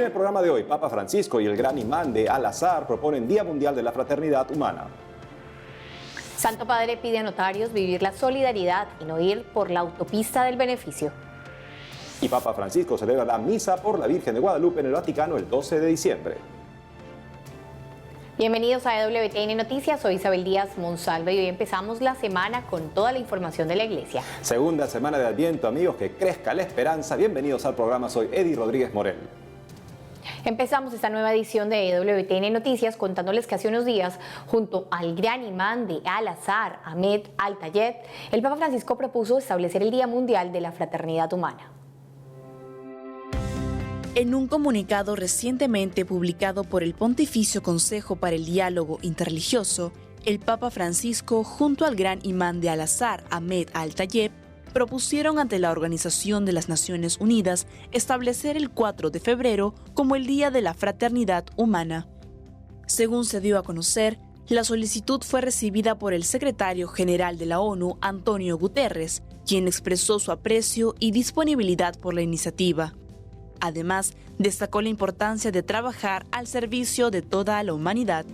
En el programa de hoy, Papa Francisco y el gran imán de Al-Azhar proponen Día Mundial de la Fraternidad Humana. Santo Padre pide a notarios vivir la solidaridad y no ir por la autopista del beneficio. Y Papa Francisco celebra la misa por la Virgen de Guadalupe en el Vaticano el 12 de diciembre. Bienvenidos a EWTN Noticias, soy Isabel Díaz Monsalve y hoy empezamos la semana con toda la información de la Iglesia. Segunda semana de Adviento, amigos, que crezca la esperanza. Bienvenidos al programa, soy Eddie Rodríguez Morel. Empezamos esta nueva edición de EWTN Noticias contándoles que hace unos días, junto al gran imán de Al-Azhar, Ahmed Al-Tayeb, el Papa Francisco propuso establecer el Día Mundial de la Fraternidad Humana. En un comunicado recientemente publicado por el Pontificio Consejo para el Diálogo Interreligioso, el Papa Francisco, junto al gran imán de Al-Azhar, Ahmed Al-Tayeb, propusieron ante la Organización de las Naciones Unidas establecer el 4 de febrero como el Día de la Fraternidad Humana. Según se dio a conocer, la solicitud fue recibida por el secretario general de la ONU, Antonio Guterres, quien expresó su aprecio y disponibilidad por la iniciativa. Además, destacó la importancia de trabajar al servicio de toda la humanidad.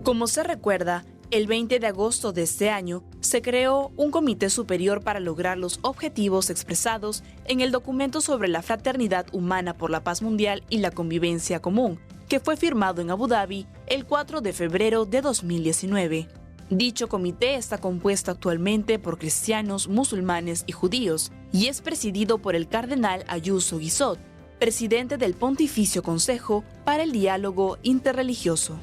Como se recuerda, el 20 de agosto de este año se creó un comité superior para lograr los objetivos expresados en el documento sobre la fraternidad humana por la paz mundial y la convivencia común, que fue firmado en Abu Dhabi el 4 de febrero de 2019. Dicho comité está compuesto actualmente por cristianos, musulmanes y judíos y es presidido por el cardenal Ayuso Guizot, presidente del Pontificio Consejo para el Diálogo Interreligioso.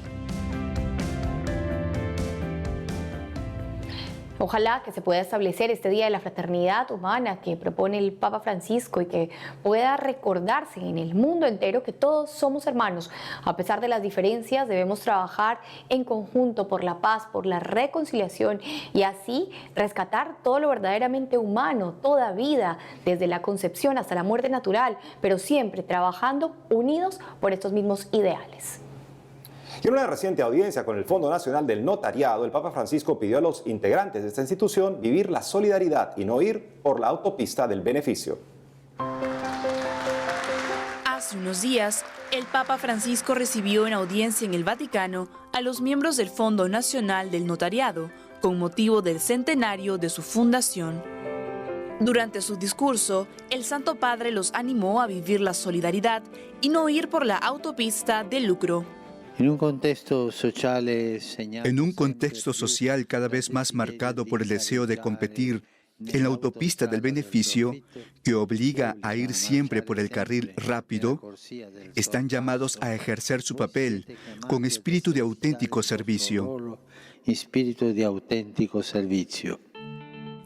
Ojalá que se pueda establecer este Día de la Fraternidad Humana que propone el Papa Francisco y que pueda recordarse en el mundo entero que todos somos hermanos. A pesar de las diferencias, debemos trabajar en conjunto por la paz, por la reconciliación y así rescatar todo lo verdaderamente humano, toda vida, desde la concepción hasta la muerte natural, pero siempre trabajando unidos por estos mismos ideales. Y en una reciente audiencia con el Fondo Nacional del Notariado, el Papa Francisco pidió a los integrantes de esta institución vivir la solidaridad y no ir por la autopista del beneficio. Hace unos días, el Papa Francisco recibió en audiencia en el Vaticano a los miembros del Fondo Nacional del Notariado, con motivo del centenario de su fundación. Durante su discurso, el Santo Padre los animó a vivir la solidaridad y no ir por la autopista del lucro. En un contexto social cada vez más marcado por el deseo de competir en la autopista del beneficio, que obliga a ir siempre por el carril rápido, están llamados a ejercer su papel con espíritu de auténtico servicio.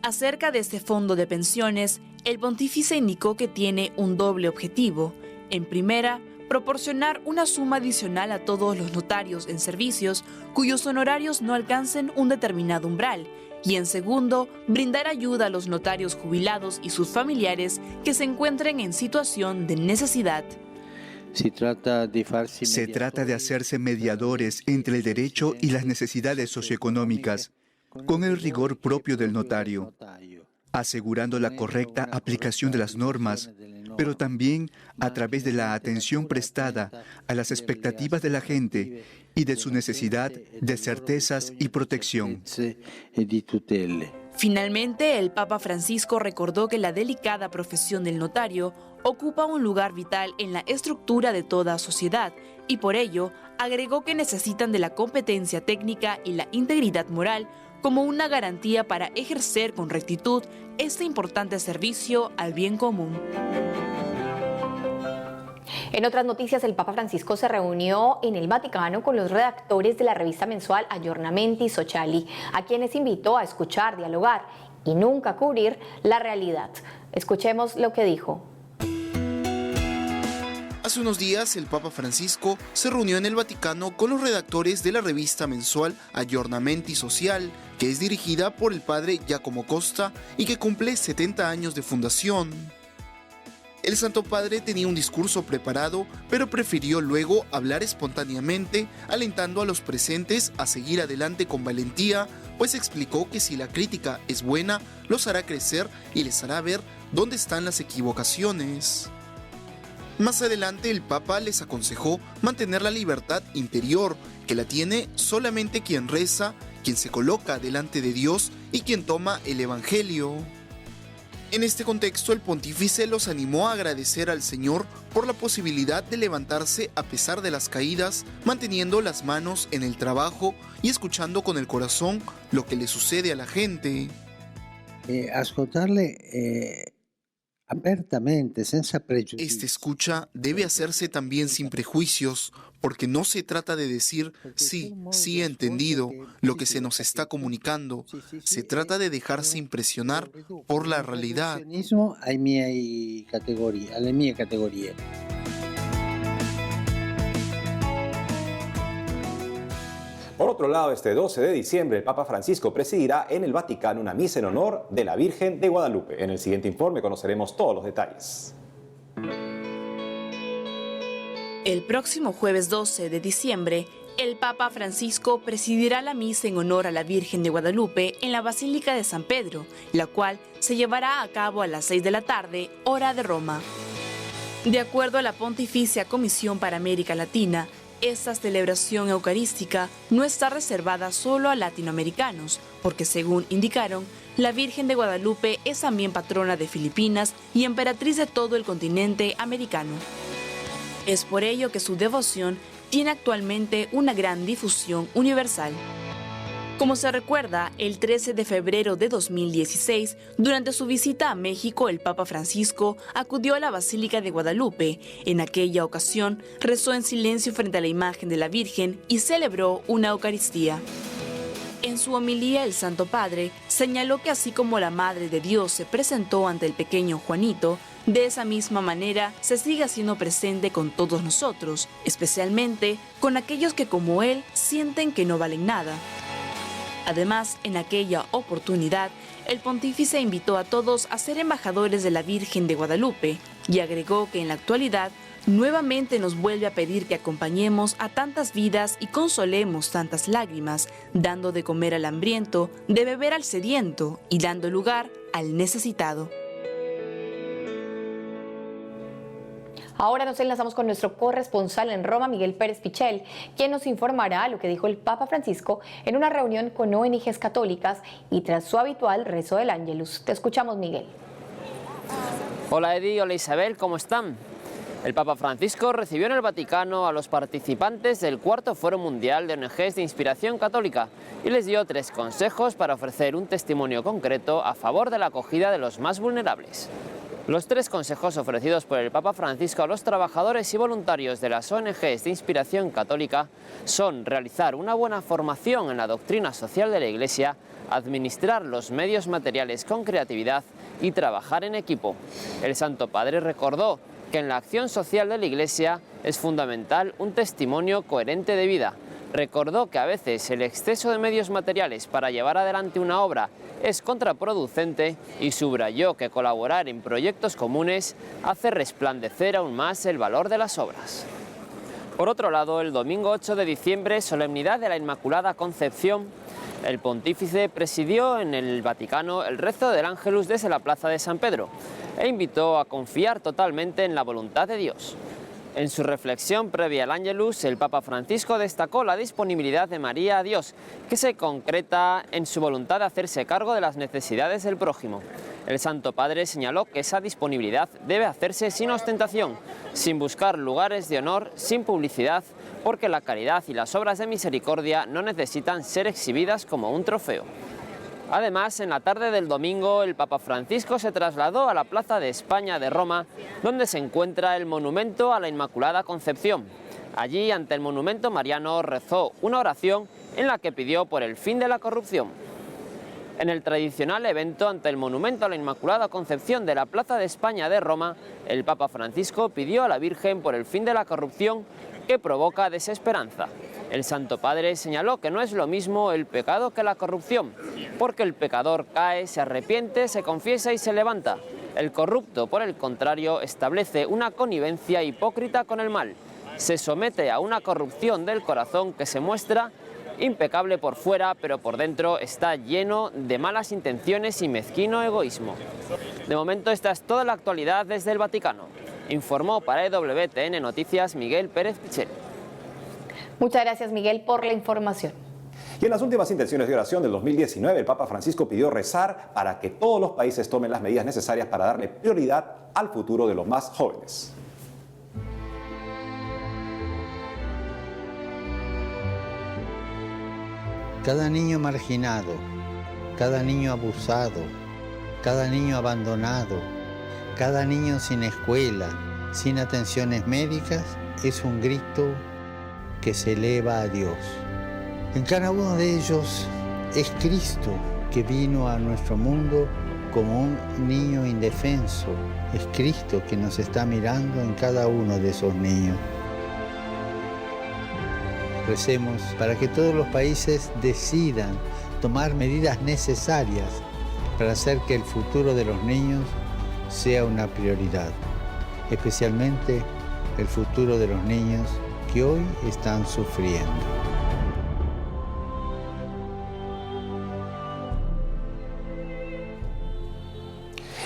Acerca de este fondo de pensiones, el pontífice indicó que tiene un doble objetivo. En primera, proporcionar una suma adicional a todos los notarios en servicios cuyos honorarios no alcancen un determinado umbral, y en segundo, brindar ayuda a los notarios jubilados y sus familiares que se encuentren en situación de necesidad. Se trata de hacerse mediadores entre el derecho y las necesidades socioeconómicas, con el rigor propio del notario, asegurando la correcta aplicación de las normas, pero también a través de la atención prestada a las expectativas de la gente y de su necesidad de certezas y protección. Finalmente, el Papa Francisco recordó que la delicada profesión del notario ocupa un lugar vital en la estructura de toda sociedad y por ello agregó que necesitan de la competencia técnica y la integridad moral como una garantía para ejercer con rectitud este importante servicio al bien común. En otras noticias, el Papa Francisco se reunió en el Vaticano con los redactores de la revista mensual Aggiornamenti Sociali, a quienes invitó a escuchar, dialogar y nunca cubrir la realidad. Escuchemos lo que dijo. Hace unos días, el Papa Francisco se reunió en el Vaticano con los redactores de la revista mensual Aggiornamenti Social, que es dirigida por el padre Giacomo Costa y que cumple 70 años de fundación. El Santo Padre tenía un discurso preparado, pero prefirió luego hablar espontáneamente, alentando a los presentes a seguir adelante con valentía, pues explicó que si la crítica es buena, los hará crecer y les hará ver dónde están las equivocaciones. Más adelante el Papa les aconsejó mantener la libertad interior, que la tiene solamente quien reza, quien se coloca delante de Dios y quien toma el Evangelio. En este contexto, el pontífice los animó a agradecer al Señor por la posibilidad de levantarse a pesar de las caídas, manteniendo las manos en el trabajo y escuchando con el corazón lo que le sucede a la gente. Ascoltarle apertamente, senza pregiudizi. Esta escucha debe hacerse también sin prejuicios, porque no se trata de decir sí, sí he entendido lo que se nos está comunicando. Se trata de dejarse impresionar por la realidad. Alle mie categorie. Por otro lado, este 12 de diciembre, el Papa Francisco presidirá en el Vaticano una misa en honor de la Virgen de Guadalupe. En el siguiente informe conoceremos todos los detalles. El próximo jueves 12 de diciembre, el Papa Francisco presidirá la misa en honor a la Virgen de Guadalupe en la Basílica de San Pedro, la cual se llevará a cabo a las 6 de la tarde, hora de Roma. De acuerdo a la Pontificia Comisión para América Latina, esta celebración eucarística no está reservada solo a latinoamericanos, porque según indicaron, la Virgen de Guadalupe es también patrona de Filipinas y emperatriz de todo el continente americano. Es por ello que su devoción tiene actualmente una gran difusión universal. Como se recuerda, el 13 de febrero de 2016, durante su visita a México, el Papa Francisco acudió a la Basílica de Guadalupe. En aquella ocasión, rezó en silencio frente a la imagen de la Virgen y celebró una Eucaristía. En su homilía, el Santo Padre señaló que así como la Madre de Dios se presentó ante el pequeño Juanito, de esa misma manera se sigue haciendo presente con todos nosotros, especialmente con aquellos que como él sienten que no valen nada. Además, en aquella oportunidad, el pontífice invitó a todos a ser embajadores de la Virgen de Guadalupe y agregó que en la actualidad nuevamente nos vuelve a pedir que acompañemos a tantas vidas y consolemos tantas lágrimas, dando de comer al hambriento, de beber al sediento y dando lugar al necesitado. Ahora nos enlazamos con nuestro corresponsal en Roma, Miguel Pérez Pichel, quien nos informará lo que dijo el Papa Francisco en una reunión con ONGs católicas y tras su habitual rezo del Ángelus. Te escuchamos, Miguel. Hola Edi, hola Isabel, ¿cómo están? El Papa Francisco recibió en el Vaticano a los participantes del cuarto Foro Mundial de ONGs de Inspiración Católica y les dio 3 consejos para ofrecer un testimonio concreto a favor de la acogida de los más vulnerables. Los 3 consejos ofrecidos por el Papa Francisco a los trabajadores y voluntarios de las ONGs de Inspiración Católica son realizar una buena formación en la doctrina social de la Iglesia, administrar los medios materiales con creatividad y trabajar en equipo. El Santo Padre recordó que en la acción social de la Iglesia es fundamental un testimonio coherente de vida. Recordó que a veces el exceso de medios materiales para llevar adelante una obra es contraproducente y subrayó que colaborar en proyectos comunes hace resplandecer aún más el valor de las obras. Por otro lado, el domingo 8 de diciembre, solemnidad de la Inmaculada Concepción, el pontífice presidió en el Vaticano el rezo del Ángelus desde la Plaza de San Pedro e invitó a confiar totalmente en la voluntad de Dios. En su reflexión previa al Ángelus, el Papa Francisco destacó la disponibilidad de María a Dios, que se concreta en su voluntad de hacerse cargo de las necesidades del prójimo. El Santo Padre señaló que esa disponibilidad debe hacerse sin ostentación, sin buscar lugares de honor, sin publicidad, porque la caridad y las obras de misericordia no necesitan ser exhibidas como un trofeo. Además, en la tarde del domingo, el Papa Francisco se trasladó a la Plaza de España de Roma, donde se encuentra el monumento a la Inmaculada Concepción. Allí, ante el monumento mariano, rezó una oración en la que pidió por el fin de la corrupción. En el tradicional evento ante el monumento a la Inmaculada Concepción de la Plaza de España de Roma, el Papa Francisco pidió a la Virgen por el fin de la corrupción que provoca desesperanza. El Santo Padre señaló que no es lo mismo el pecado que la corrupción, porque el pecador cae, se arrepiente, se confiesa y se levanta. El corrupto, por el contrario, establece una connivencia hipócrita con el mal. Se somete a una corrupción del corazón que se muestra impecable por fuera, pero por dentro está lleno de malas intenciones y mezquino egoísmo. De momento, esta es toda la actualidad desde el Vaticano. Informó para EWTN Noticias Miguel Pérez Pichel. Muchas gracias, Miguel, por la información. Y en las últimas intenciones de oración del 2019, el Papa Francisco pidió rezar para que todos los países tomen las medidas necesarias para darle prioridad al futuro de los más jóvenes. Cada niño marginado, cada niño abusado, cada niño abandonado, cada niño sin escuela, sin atenciones médicas, es un grito que se eleva a Dios. En cada uno de ellos es Cristo que vino a nuestro mundo como un niño indefenso. Es Cristo que nos está mirando en cada uno de esos niños. Recemos para que todos los países decidan tomar medidas necesarias para hacer que el futuro de los niños sea una prioridad, especialmente el futuro de los niños que hoy están sufriendo.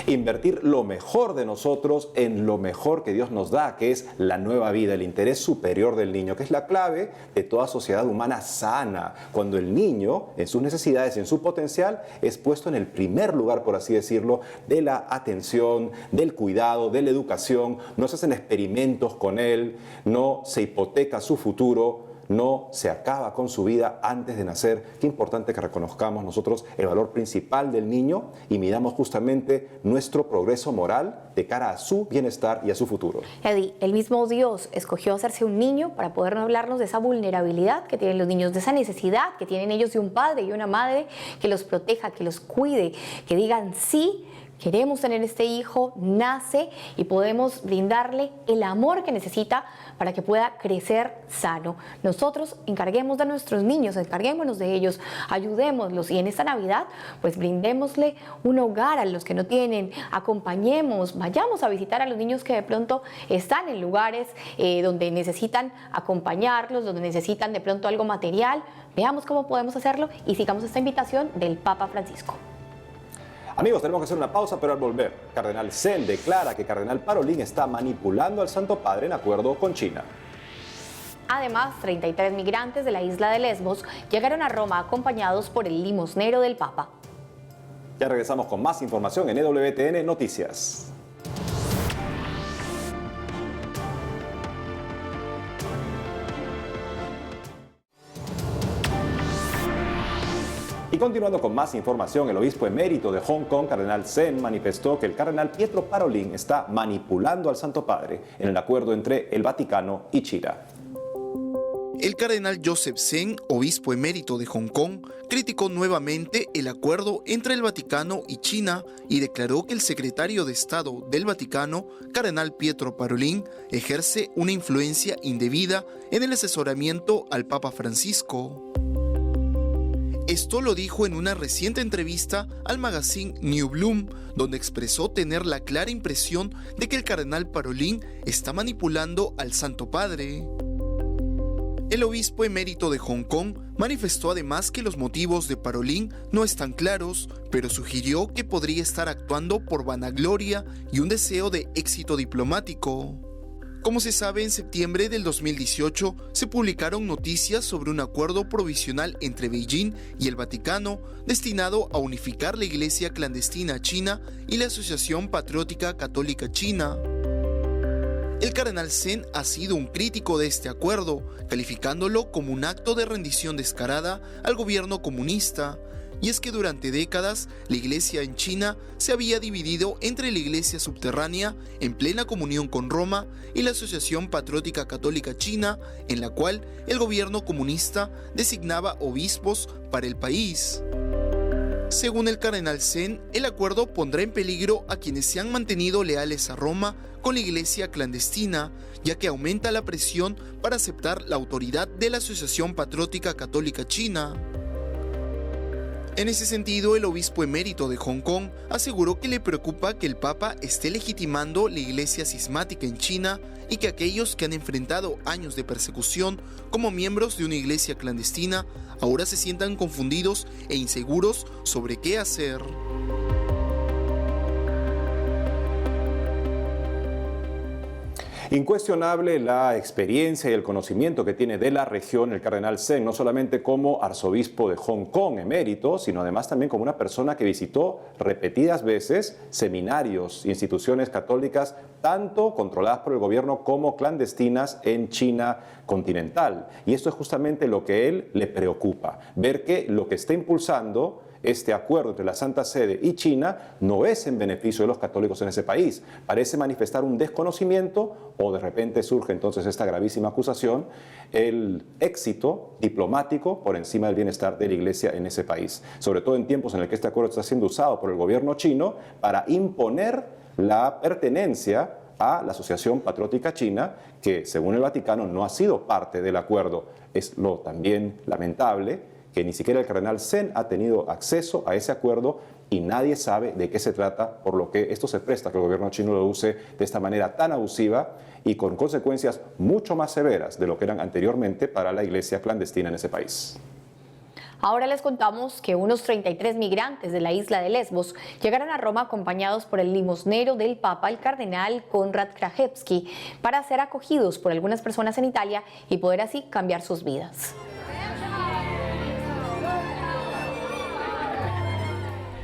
Invertir lo mejor de nosotros en lo mejor que Dios nos da, que es la nueva vida, el interés superior del niño, que es la clave de toda sociedad humana sana. Cuando el niño, en sus necesidades y en su potencial, es puesto en el primer lugar, por así decirlo, de la atención, del cuidado, de la educación, no se hacen experimentos con él, no se hipoteca su futuro, no se acaba con su vida antes de nacer. Qué importante que reconozcamos nosotros el valor principal del niño y midamos justamente nuestro progreso moral de cara a su bienestar y a su futuro. Eddie, el mismo Dios escogió hacerse un niño para poder hablarnos de esa vulnerabilidad que tienen los niños, de esa necesidad que tienen ellos de un padre y una madre que los proteja, que los cuide, que digan sí. Queremos tener este hijo, nace y podemos brindarle el amor que necesita para que pueda crecer sano. Nosotros encarguemos de nuestros niños, encarguémonos de ellos, ayudémoslos y en esta Navidad pues brindémosle un hogar a los que no tienen, acompañemos, vayamos a visitar a los niños que de pronto están en lugares donde necesitan acompañarlos, donde necesitan de pronto algo material. Veamos cómo podemos hacerlo y sigamos esta invitación del Papa Francisco. Amigos, tenemos que hacer una pausa, pero al volver, Cardenal Zen declara que Cardenal Parolin está manipulando al Santo Padre en acuerdo con China. Además, 33 migrantes de la isla de Lesbos llegaron a Roma acompañados por el limosnero del Papa. Ya regresamos con más información en EWTN Noticias. Y continuando con más información, el obispo emérito de Hong Kong, Cardenal Zen, manifestó que el cardenal Pietro Parolin está manipulando al Santo Padre en el acuerdo entre el Vaticano y China. El cardenal Joseph Zen, obispo emérito de Hong Kong, criticó nuevamente el acuerdo entre el Vaticano y China y declaró que el secretario de Estado del Vaticano, cardenal Pietro Parolin, ejerce una influencia indebida en el asesoramiento al Papa Francisco. Esto lo dijo en una reciente entrevista al magazine New Bloom, donde expresó tener la clara impresión de que el cardenal Parolin está manipulando al Santo Padre. El obispo emérito de Hong Kong manifestó además que los motivos de Parolin no están claros, pero sugirió que podría estar actuando por vanagloria y un deseo de éxito diplomático. Como se sabe, en septiembre del 2018 se publicaron noticias sobre un acuerdo provisional entre Beijing y el Vaticano destinado a unificar la Iglesia clandestina china y la Asociación Patriótica Católica China. El cardenal Zen ha sido un crítico de este acuerdo, calificándolo como un acto de rendición descarada al gobierno comunista. Y es que durante décadas la iglesia en China se había dividido entre la iglesia subterránea en plena comunión con Roma y la Asociación Patriótica Católica China, en la cual el gobierno comunista designaba obispos para el país. Según el cardenal Zen, el acuerdo pondrá en peligro a quienes se han mantenido leales a Roma con la iglesia clandestina, ya que aumenta la presión para aceptar la autoridad de la Asociación Patriótica Católica China. En ese sentido, el obispo emérito de Hong Kong aseguró que le preocupa que el Papa esté legitimando la iglesia cismática en China y que aquellos que han enfrentado años de persecución como miembros de una iglesia clandestina ahora se sientan confundidos e inseguros sobre qué hacer. Incuestionable la experiencia y el conocimiento que tiene de la región el cardenal Zen, no solamente como arzobispo de Hong Kong emérito, sino además también como una persona que visitó repetidas veces seminarios, instituciones católicas, tanto controladas por el gobierno como clandestinas en China continental. Y esto es justamente lo que él le preocupa, ver que lo que está impulsando este acuerdo entre la Santa Sede y China no es en beneficio de los católicos en ese país. Parece manifestar un desconocimiento o de repente surge entonces esta gravísima acusación, el éxito diplomático por encima del bienestar de la Iglesia en ese país. Sobre todo en tiempos en el que este acuerdo está siendo usado por el gobierno chino para imponer la pertenencia a la Asociación Patriótica China, que según el Vaticano no ha sido parte del acuerdo. Es lo también lamentable que ni siquiera el cardenal Zen ha tenido acceso a ese acuerdo y nadie sabe de qué se trata, por lo que esto se presta a que el gobierno chino lo use de esta manera tan abusiva y con consecuencias mucho más severas de lo que eran anteriormente para la iglesia clandestina en ese país. Ahora les contamos que unos 33 migrantes de la isla de Lesbos llegaron a Roma acompañados por el limosnero del Papa, el cardenal Konrad Krajewski, para ser acogidos por algunas personas en Italia y poder así cambiar sus vidas.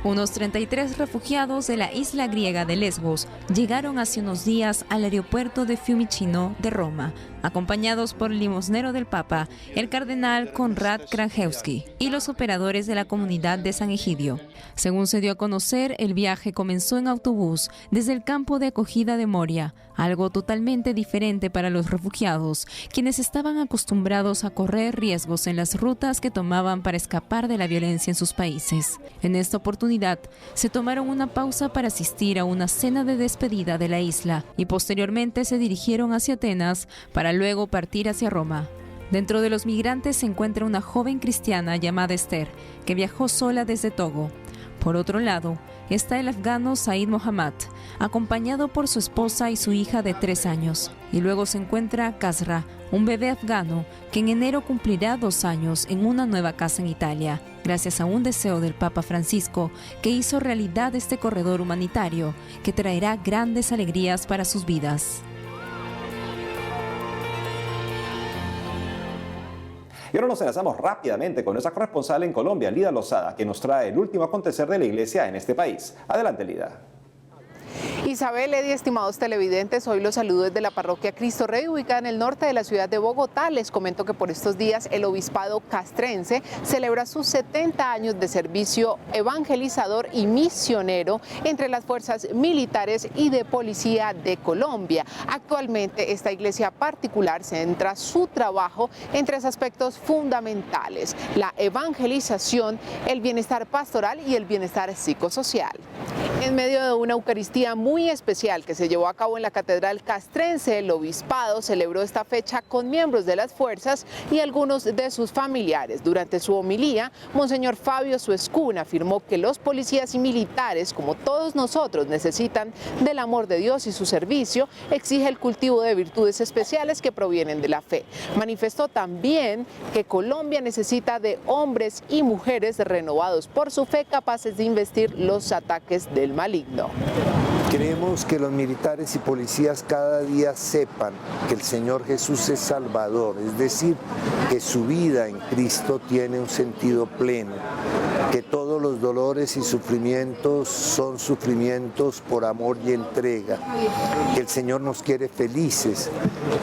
Unos 33 refugiados de la isla griega de Lesbos llegaron hace unos días al aeropuerto de Fiumicino de Roma, acompañados por el limosnero del Papa, el cardenal Konrad Krajewski, y los operadores de la comunidad de San Egidio. Según se dio a conocer, el viaje comenzó en autobús desde el campo de acogida de Moria, algo totalmente diferente para los refugiados, quienes estaban acostumbrados a correr riesgos en las rutas que tomaban para escapar de la violencia en sus países. En esta oportunidad, se tomaron una pausa para asistir a una cena de despedida de la isla y posteriormente se dirigieron hacia Atenas para luego partir hacia Roma. Dentro de los migrantes se encuentra una joven cristiana llamada Esther, que viajó sola desde Togo. Por otro lado, está el afgano Said Mohammad, acompañado por su esposa y su hija de 3 años. Y luego se encuentra Kasra, un bebé afgano que en enero cumplirá 2 años en una nueva casa en Italia, gracias a un deseo del Papa Francisco que hizo realidad este corredor humanitario que traerá grandes alegrías para sus vidas. Y ahora nos enlazamos rápidamente con nuestra corresponsal en Colombia, Lida Lozada, que nos trae el último acontecer de la iglesia en este país. Adelante, Lida. Isabel, Eddie, estimados televidentes, hoy los saludo desde la parroquia Cristo Rey, ubicada en el norte de la ciudad de Bogotá. Les comento que por estos días el obispado castrense celebra sus 70 años de servicio evangelizador y misionero entre las fuerzas militares y de policía de Colombia. Actualmente esta iglesia particular centra su trabajo en 3 aspectos fundamentales: la evangelización, el bienestar pastoral y el bienestar psicosocial. En medio de una Eucaristía muy especial que se llevó a cabo en la Catedral Castrense, el obispado celebró esta fecha con miembros de las fuerzas y algunos de sus familiares. Durante su homilía, Monseñor Fabio Suescuna afirmó que los policías y militares, como todos nosotros, necesitan del amor de Dios y su servicio exige el cultivo de virtudes especiales que provienen de la fe. Manifestó también que Colombia necesita de hombres y mujeres renovados por su fe, capaces de investir los ataques del maligno. Queremos que los militares y policías cada día sepan que el Señor Jesús es Salvador, es decir, que su vida en Cristo tiene un sentido pleno, que todos los dolores y sufrimientos son sufrimientos por amor y entrega, que el Señor nos quiere felices,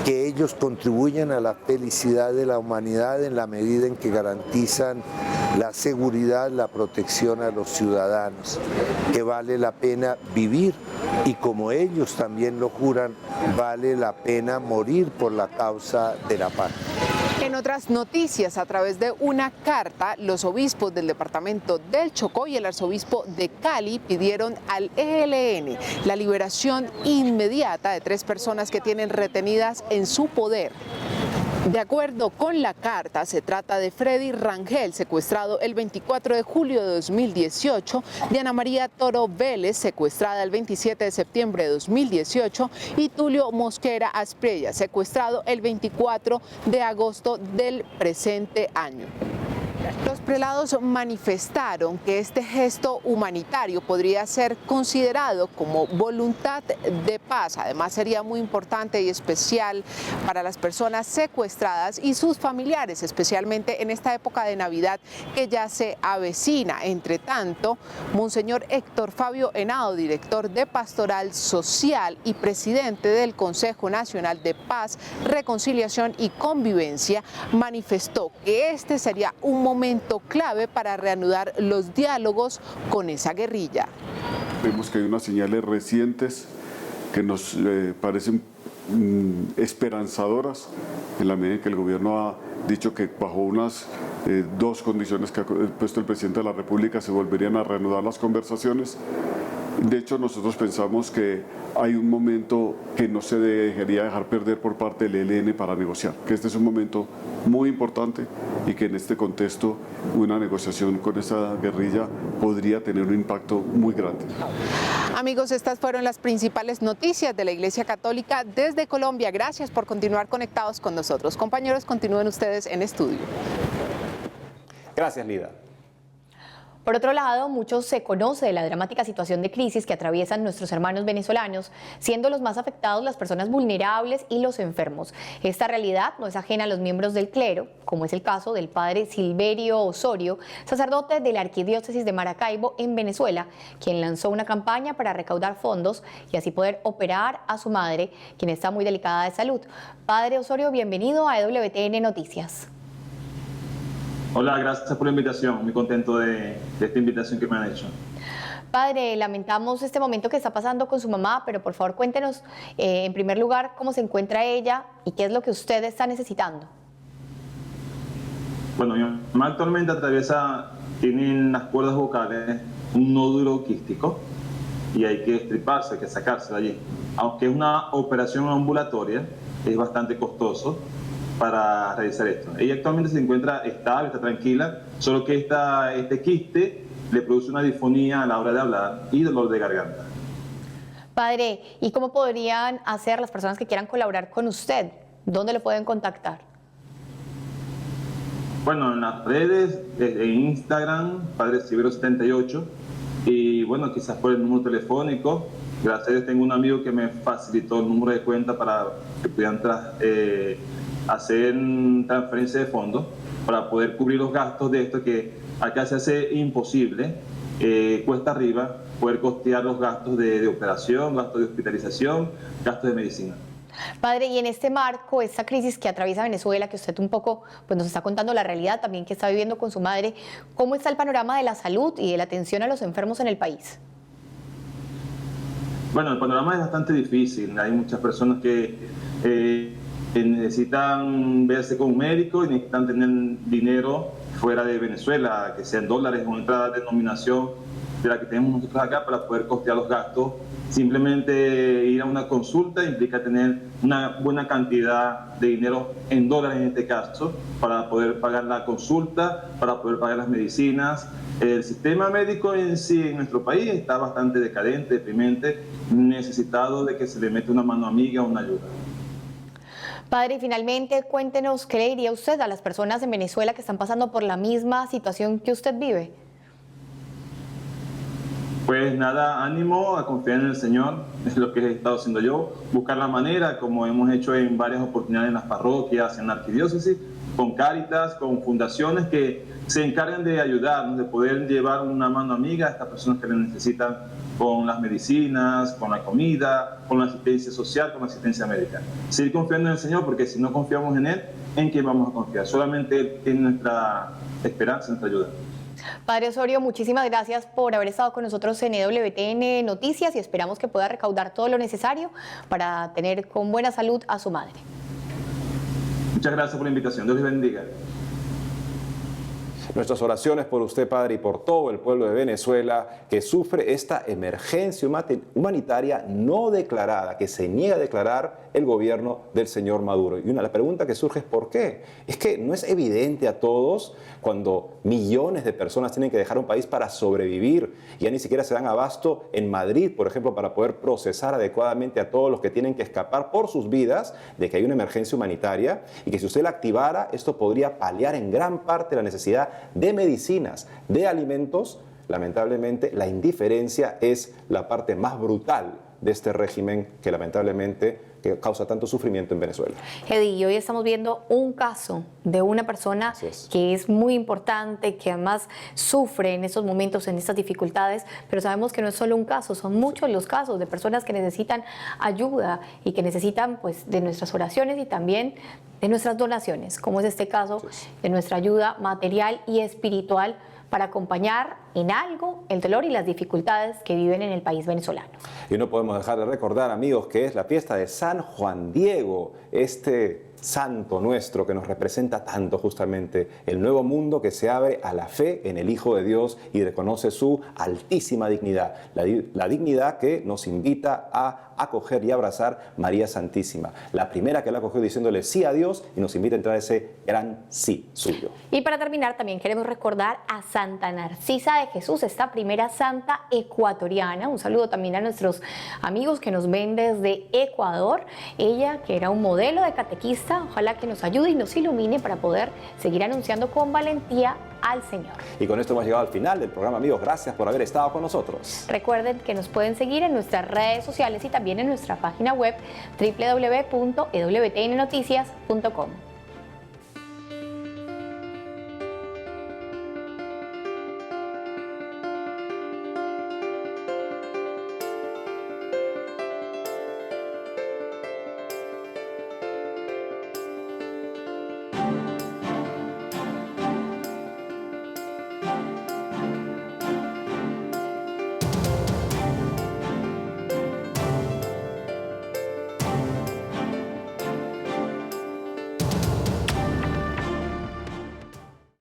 que ellos contribuyen a la felicidad de la humanidad en la medida en que garantizan la seguridad, la protección a los ciudadanos, que vale la pena vivir y como ellos también lo juran, vale la pena morir por la causa de la paz. En otras noticias, a través de una carta, los obispos del departamento del Chocó y el arzobispo de Cali pidieron al ELN la liberación inmediata de 3 personas que tienen retenidas en su poder. De acuerdo con la carta, se trata de Freddy Rangel, secuestrado el 24 de julio de 2018, Diana María Toro Vélez, secuestrada el 27 de septiembre de 2018, y Tulio Mosquera Asprilla, secuestrado el 24 de agosto del presente año. Los prelados manifestaron que este gesto humanitario podría ser considerado como voluntad de paz. Además, sería muy importante y especial para las personas secuestradas y sus familiares, especialmente en esta época de Navidad que ya se avecina. Entre tanto, Monseñor Héctor Fabio Henao, director de Pastoral Social y presidente del Consejo Nacional de Paz, Reconciliación y Convivencia, manifestó que este sería un momento clave para reanudar los diálogos con esa guerrilla. Vemos que hay unas señales recientes que nos parecen esperanzadoras, en la medida en que el gobierno ha dicho que bajo unas dos condiciones que ha puesto el presidente de la República se volverían a reanudar las conversaciones. De hecho, nosotros pensamos que hay un momento que no se debería dejar perder por parte del ELN para negociar, que este es un momento muy importante y que en este contexto una negociación con esa guerrilla podría tener un impacto muy grande. Amigos, estas fueron las principales noticias de la Iglesia Católica desde Colombia. Gracias por continuar conectados con nosotros. Compañeros, continúen ustedes en estudio. Gracias, Lida. Por otro lado, mucho se conoce de la dramática situación de crisis que atraviesan nuestros hermanos venezolanos, siendo los más afectados las personas vulnerables y los enfermos. Esta realidad no es ajena a los miembros del clero, como es el caso del padre Silverio Osorio, sacerdote de la Arquidiócesis de Maracaibo en Venezuela, quien lanzó una campaña para recaudar fondos y así poder operar a su madre, quien está muy delicada de salud. Padre Osorio, bienvenido a EWTN Noticias. Hola, gracias por la invitación, muy contento de esta invitación que me han hecho. Padre, lamentamos este momento que está pasando con su mamá, pero por favor cuéntenos en primer lugar cómo se encuentra ella y qué es lo que usted está necesitando. Bueno, mi mamá actualmente tiene en las cuerdas vocales un nódulo quístico y hay que extirparse, hay que sacarse de allí. Aunque es una operación ambulatoria, es bastante costoso para realizar esto. Ella actualmente se encuentra estable, está tranquila, solo que este quiste le produce una disfonía a la hora de hablar y dolor de garganta. Padre, ¿y cómo podrían hacer las personas que quieran colaborar con usted? ¿Dónde lo pueden contactar? Bueno, en las redes, en Instagram, Padre Silverio 78, y bueno, quizás por el número telefónico. Gracias a Dios tengo un amigo que me facilitó el número de cuenta para que pudieran hacer transferencia de fondos para poder cubrir los gastos de esto que acá se hace imposible, cuesta arriba, poder costear los gastos de operación, gastos de hospitalización, gastos de medicina. Padre, y en este marco, esta crisis que atraviesa Venezuela, que usted un poco pues, nos está contando la realidad también que está viviendo con su madre, ¿cómo está el panorama de la salud y de la atención a los enfermos en el país? Bueno, el panorama es bastante difícil. Hay muchas personas que necesitan verse con un médico y necesitan tener dinero fuera de Venezuela, que sean dólares o otra denominación de la que tenemos nosotros acá para poder costear los gastos. Simplemente ir a una consulta implica tener una buena cantidad de dinero en dólares en este caso para poder pagar la consulta, para poder pagar las medicinas. El sistema médico en sí en nuestro país está bastante decadente, deprimente, necesitado de que se le meta una mano amiga, una ayuda. Padre, y finalmente cuéntenos qué le diría usted a las personas en Venezuela que están pasando por la misma situación que usted vive. Pues nada, ánimo, a confiar en el Señor, es lo que he estado haciendo yo, buscar la manera, como hemos hecho en varias oportunidades en las parroquias, en la arquidiócesis, con Cáritas, con fundaciones que se encargan de ayudarnos, de poder llevar una mano amiga a estas personas que le necesitan con las medicinas, con la comida, con la asistencia social, con la asistencia médica. Seguir confiando en el Señor, porque si no confiamos en Él, ¿en quién vamos a confiar? Solamente Él tiene nuestra esperanza, nuestra ayuda. Padre Osorio, muchísimas gracias por haber estado con nosotros en EWTN Noticias y esperamos que pueda recaudar todo lo necesario para tener con buena salud a su madre. Muchas gracias por la invitación. Dios les bendiga. Nuestras oraciones por usted, Padre, y por todo el pueblo de Venezuela que sufre esta emergencia humanitaria no declarada, que se niega a declarar el gobierno del señor Maduro. Y la pregunta que surge es ¿por qué? Es que no es evidente a todos cuando millones de personas tienen que dejar un país para sobrevivir. Ya ni siquiera se dan abasto en Madrid, por ejemplo, para poder procesar adecuadamente a todos los que tienen que escapar por sus vidas de que hay una emergencia humanitaria y que si usted la activara, esto podría paliar en gran parte la necesidad de medicinas, de alimentos. Lamentablemente, la indiferencia es la parte más brutal de este régimen que lamentablemente causa tanto sufrimiento en Venezuela. Eddie, hoy estamos viendo un caso de una persona que es muy importante, que además sufre en estos momentos, en estas dificultades, pero sabemos que no es solo un caso, son muchos los casos de personas que necesitan ayuda y que necesitan pues de nuestras oraciones y también de nuestras donaciones, como es este caso de nuestra ayuda material y espiritual para acompañar en algo el dolor y las dificultades que viven en el país venezolano. Y no podemos dejar de recordar, amigos, que es la fiesta de San Juan Diego, este santo nuestro que nos representa tanto justamente el nuevo mundo que se abre a la fe en el Hijo de Dios y reconoce su altísima dignidad, la dignidad que nos invita a acoger y abrazar María Santísima, la primera que la acogió diciéndole sí a Dios y nos invita a entrar a ese gran sí suyo. Y para terminar también queremos recordar a Santa Narcisa de Jesús, esta primera santa ecuatoriana. Un saludo también a nuestros amigos que nos ven desde Ecuador. Ella que era un modelo de catequista, ojalá que nos ayude y nos ilumine para poder seguir anunciando con valentía al Señor. Y con esto hemos llegado al final del programa, amigos. Gracias por haber estado con nosotros. Recuerden que nos pueden seguir en nuestras redes sociales y también en nuestra página web www.ewtnnoticias.com.